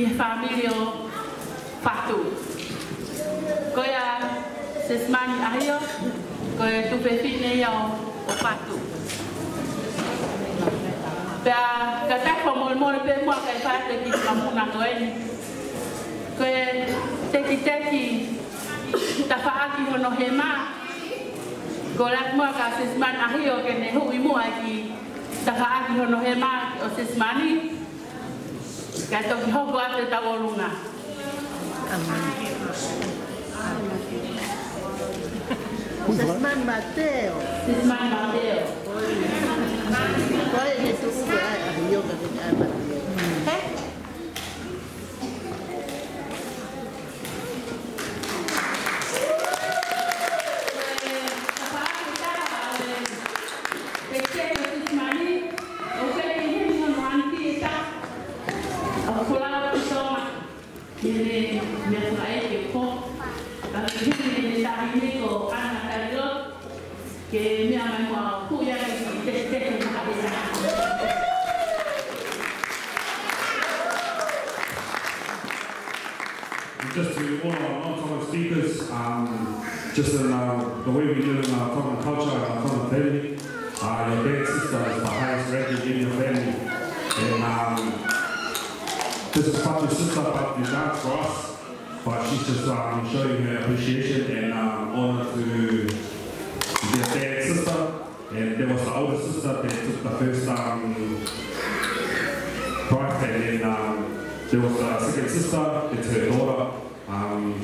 ki he whamiri o whatu. Koia Sesmani ahio, koia tupe whine ia o whatu. Pea ka tapa mole pe mua kai whate ki ka muna koeni. Koia teki ta whaaki hono he maa. Ko lat mua ka Sesmani ahio ke ne hui mua ki ta whaaki hono he maa o Sesmani. Ka toki hoko ate tawolunga. Sesman Mateo. Sesman Mateo. Koi ni tu uwe ahio ka ni ai Mateo. Just to all our non-Tongan speakers, just in the way we live in our Tongan culture and our Tongan family, your big sister is the highest ranking in your family. And this is probably sister, but you dance for us. But she's just showing her appreciation and honor to their big sister. And there was the older sister that took the first prize, and then there was the second sister, it's her daughter.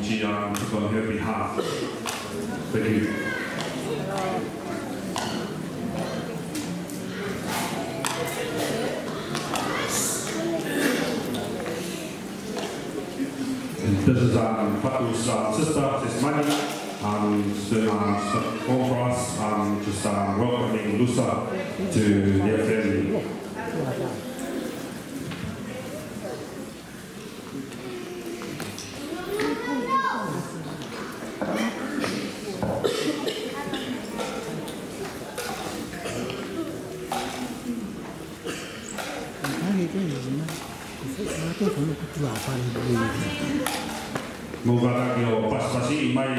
She took on her behalf. Thank you. And this is Fatu's sister, Sesmani. She's been home for us, just welcoming Lusa to their family. Moga lagi o pas-pasi mai